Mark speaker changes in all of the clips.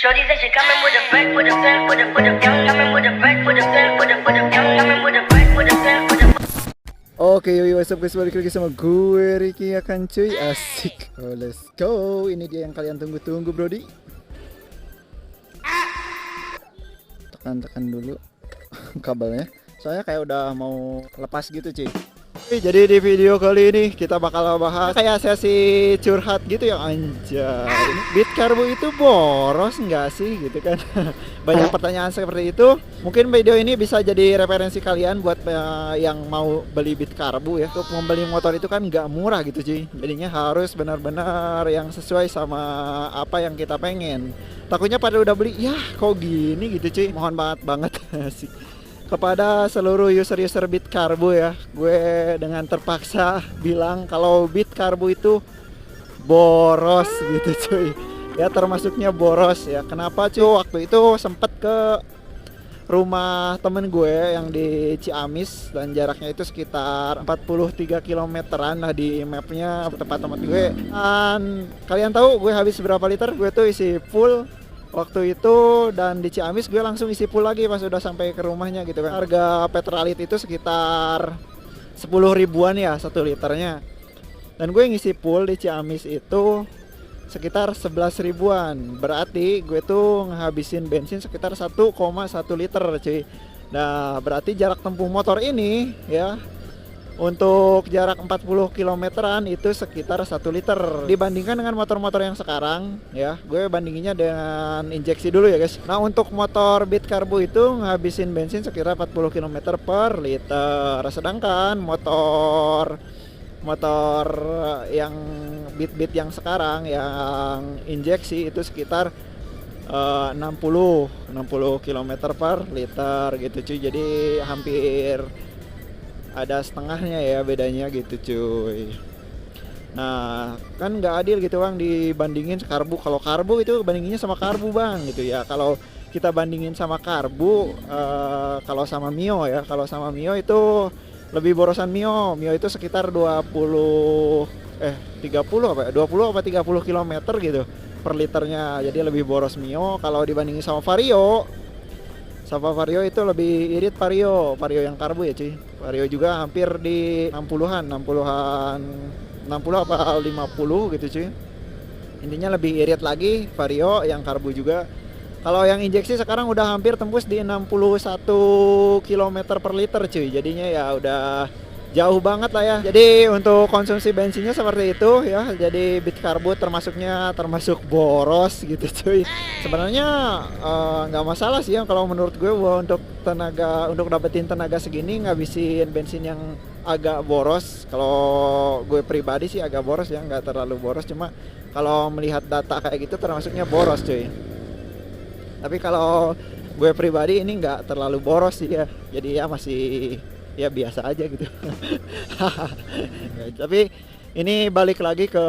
Speaker 1: Shorty said she coming with a bag, with a bag, with a young, coming with a bag, with a bag, with a young, coming with a bag, with a bag, with a.
Speaker 2: Oke, yoi, what's up guys, balik lagi sama gue Ricky akan cuy, asik. Oh, let's go. Ini dia yang kalian tunggu-tunggu, Brody. Tekan dulu kabelnya. Soalnya kayak udah mau lepas gitu, cuy. Jadi di video kali ini kita bakal bahas kayak sesi curhat gitu ya, anjay. Beat Karbu itu boros nggak sih gitu kan? Banyak pertanyaan seperti itu. Mungkin video ini bisa jadi referensi kalian buat yang mau beli Beat Karbu ya. Untuk membeli motor itu kan nggak murah gitu cuy. Jadinya harus benar-benar yang sesuai sama apa yang kita pengen. Takutnya pada udah beli, ya kok gini gitu cuy. Mohon banget sih. Kepada seluruh user-user Beat Karbu ya, gue dengan terpaksa bilang kalau Beat Karbu itu boros gitu cuy. Ya termasuknya boros ya. Kenapa cuy? Waktu itu sempet ke rumah temen gue yang di Ciamis dan jaraknya itu sekitar 43 kilometeran lah di mapnya tempat-tempat gue. Dan kalian tahu gue habis berapa liter? Gue tuh isi full waktu itu, dan di Ciamis gue langsung isi full lagi pas udah sampai ke rumahnya gitu kan. Harga petralit itu sekitar 10 ribuan ya 1 liternya. Dan gue ngisi full di Ciamis itu sekitar 11 ribuan. Berarti gue tuh ngehabisin bensin sekitar 1,1 liter cuy. Nah, berarti jarak tempuh motor ini ya untuk jarak 40 kilometeran itu sekitar 1 liter. Dibandingkan dengan motor-motor yang sekarang ya, gue bandinginnya dengan injeksi dulu ya guys. Nah, untuk motor Beat Karbu itu ngabisin bensin sekitar 40 km per liter. Sedangkan motor yang Beat yang sekarang yang injeksi itu sekitar 60 km per liter gitu cuy. Jadi hampir ada setengahnya ya bedanya gitu cuy. Nah kan nggak adil gitu bang dibandingin karbu. Kalau karbu itu bandinginnya sama karbu bang gitu ya. Kalau kita bandingin sama karbu, kalau sama Mio ya, kalau sama Mio itu lebih borosan Mio. Mio itu sekitar 30 apa ya, 20 apa 30 km gitu per liternya. Jadi lebih boros Mio. Kalau dibandingin sama Vario itu lebih irit Vario yang karbu ya cuy. Vario juga hampir di 60 apa 50 gitu cuy. Intinya lebih irit lagi Vario yang karbu juga. Kalau yang injeksi sekarang udah hampir tembus di 61 km per liter cuy. Jadinya ya udah jauh banget lah ya. Jadi untuk konsumsi bensinnya seperti itu ya. Jadi Beat Karbu termasuk boros gitu cuy. Sebenarnya nggak masalah sih ya kalau menurut gue untuk dapetin tenaga segini ngabisin bensin yang agak boros. Kalau gue pribadi sih agak boros ya, nggak terlalu boros. Cuma kalau melihat data kayak gitu termasuknya boros cuy. Tapi kalau gue pribadi ini nggak terlalu boros sih ya. Jadi ya masih ya biasa aja gitu. Tapi ini balik lagi ke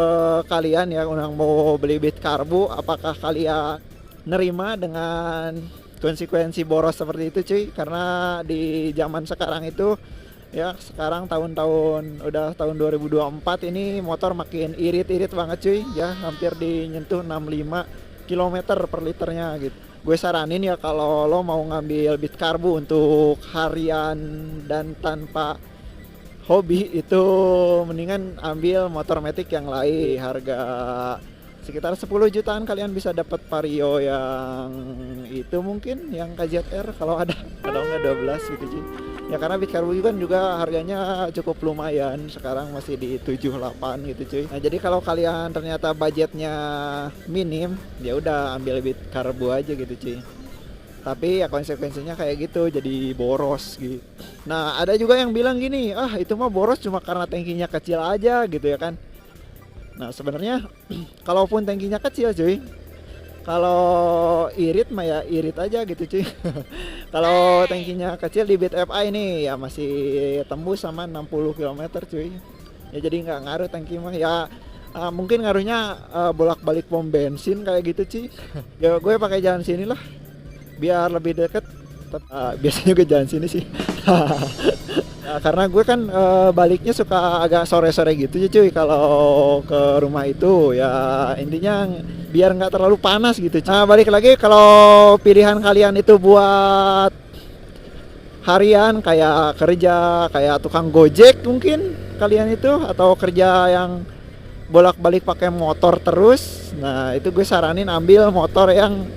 Speaker 2: kalian ya, yang mau beli Beat Karbu, apakah kalian nerima dengan konsekuensi boros seperti itu cuy? Karena di zaman sekarang itu ya, sekarang udah tahun 2024 ini motor makin irit banget cuy ya, hampir dinyentuh 65 km per liternya gitu. Gue saranin ya kalau lo mau ngambil Beat Karbu untuk harian dan tanpa hobi itu mendingan ambil motor matic yang lain. Harga sekitar 10 jutaan kalian bisa dapat Vario yang itu, mungkin yang KZR kalau ada, kalau nggak 12 gitu sih. Ya karena Beat Karbu juga harganya cukup lumayan, sekarang masih di 78 gitu cuy. Nah jadi kalau kalian ternyata budgetnya minim, ya udah ambil Beat Karbu aja gitu cuy. Tapi ya konsekuensinya kayak gitu, jadi boros gitu. Nah ada juga yang bilang gini, itu mah boros cuma karena tangkinya kecil aja gitu ya kan. Nah sebenarnya kalaupun tangkinya kecil cuy, kalau irit mah ya irit aja gitu cuy. Kalau tangkinya kecil di Beat FI ini ya masih tembus sama 60 km cuy. Ya jadi nggak ngaruh tangki mah ya. Mungkin ngaruhnya bolak-balik pom bensin kayak gitu cuy. Ya gue pakai jalan sini lah biar lebih deket. Biasanya gue jalan sini sih. Nah, karena gue kan baliknya suka agak sore-sore gitu ya cuy kalau ke rumah itu ya, intinya biar nggak terlalu panas gitu. Nah balik lagi, kalau pilihan kalian itu buat harian kayak kerja kayak tukang gojek mungkin kalian itu, atau kerja yang bolak-balik pakai motor terus, nah itu gue saranin ambil motor yang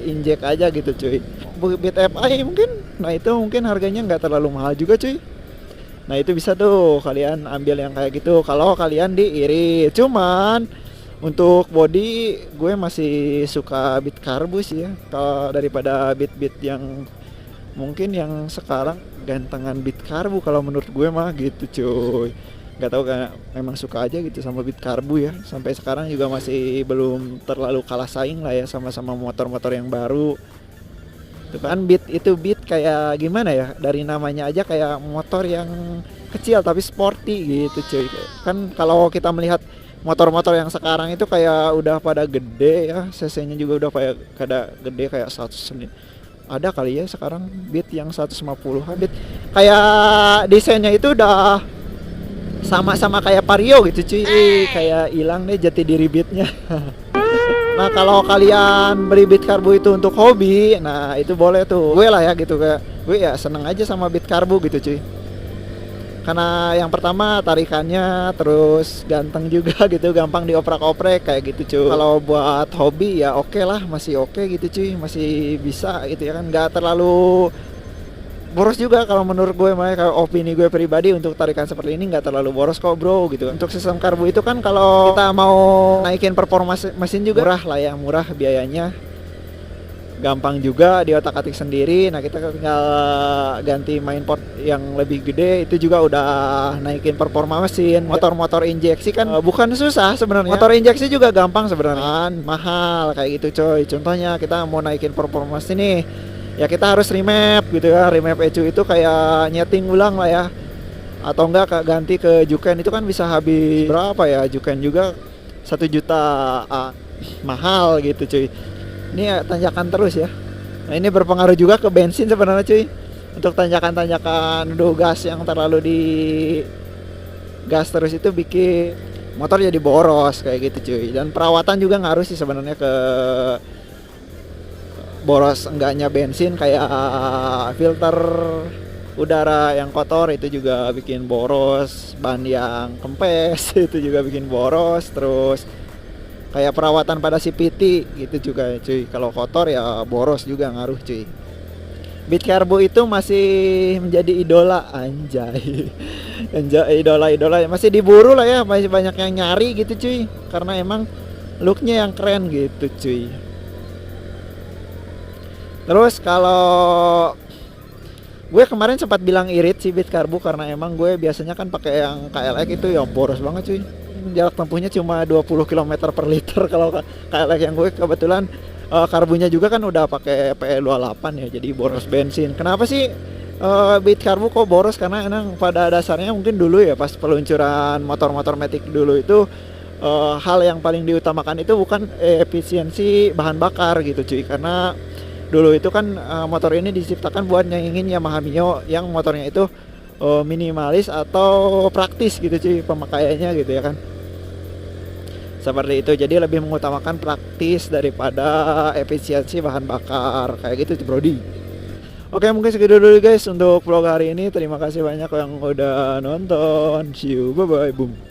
Speaker 2: injek aja gitu cuy. Beat FI mungkin, nah itu mungkin harganya nggak terlalu mahal juga cuy. Nah itu bisa tuh kalian ambil yang kayak gitu kalau kalian diirit. Cuman untuk body gue masih suka Beat Karbu sih ya, kalau daripada beat-beat yang mungkin yang sekarang gantengan Beat Karbu kalau menurut gue mah gitu cuy. Nggak tahu, kayak memang suka aja gitu sama Beat Karbu ya. Sampai sekarang juga masih belum terlalu kalah saing lah ya sama motor-motor yang baru. Itu kan beat kayak gimana ya, dari namanya aja kayak motor yang kecil tapi sporty gitu cuy. Kan kalau kita melihat motor-motor yang sekarang itu kayak udah pada gede ya, cc-nya juga udah pada gede kayak 100 ada kali ya sekarang beat yang 150-an. Beat kayak desainnya itu udah sama-sama kayak Vario gitu cuy, kayak hilang deh jati diri beatnya. Nah kalau kalian beli Beat Karbu itu untuk hobi, nah itu boleh tuh. Gue lah ya gitu, kayak gue ya seneng aja sama Beat Karbu gitu cuy. Karena yang pertama tarikannya, terus ganteng juga gitu, gampang dioprak-oprek kayak gitu cuy. Kalau buat hobi ya oke lah, masih oke gitu cuy, masih bisa gitu ya kan, nggak terlalu boros juga kalau menurut gue mah. Kayak opini gue pribadi, untuk tarikan seperti ini nggak terlalu boros kok bro gitu. Untuk sistem karbu itu kan kalau kita mau naikin performa mesin juga murah lah ya, murah biayanya, gampang juga di otak-atik sendiri. Nah kita tinggal ganti main port yang lebih gede, itu juga udah naikin performa mesin. Motor-motor injeksi kan bukan susah sebenarnya, motor injeksi juga gampang sebenarnya, mahal kayak gitu coy. Contohnya kita mau naikin performa mesin nih, ya kita harus remap gitu ya. Remap ECU itu kayak nyeting ulang lah ya, atau enggak ganti ke Juken, itu kan bisa habis berapa ya, Juken juga 1 juta, mahal gitu cuy. Ini ya, tanjakan terus ya. Nah ini berpengaruh juga ke bensin sebenarnya cuy. Untuk tanjakan-tanjakan gas yang terlalu di gas terus itu bikin motor jadi boros kayak gitu cuy. Dan perawatan juga ngaruh sih sebenarnya ke boros enggaknya bensin, kayak filter udara yang kotor itu juga bikin boros, ban yang kempes itu juga bikin boros, terus kayak perawatan pada CVT gitu juga cuy, kalau kotor ya boros juga, ngaruh cuy. Beat Karbu itu masih menjadi idola, anjay. Idola masih diburu lah ya, masih banyak yang nyari gitu cuy, karena emang looknya yang keren gitu cuy. Terus kalau gue kemarin sempat bilang irit sih Beat Karbu, karena emang gue biasanya kan pakai yang KLX itu ya boros banget cuy. Jarak tempuhnya cuma 20 km per liter. Kalau KLX yang gue kebetulan karbunya juga kan udah pakai PE28 ya, jadi boros bensin. Kenapa sih Beat Karbu kok boros? Karena emang pada dasarnya mungkin dulu ya pas peluncuran motor-motor Matic dulu itu hal yang paling diutamakan itu bukan efisiensi bahan bakar gitu cuy. Karena dulu itu kan motor ini diciptakan buat nyaingin Yamaha Mio yang motornya itu minimalis atau praktis gitu cuy pemakaiannya gitu ya kan. Seperti itu, jadi lebih mengutamakan praktis daripada efisiensi bahan bakar kayak gitu brody. Oke, mungkin segitu dulu guys untuk vlog hari ini. Terima kasih banyak yang udah nonton. See you, bye bye, boom.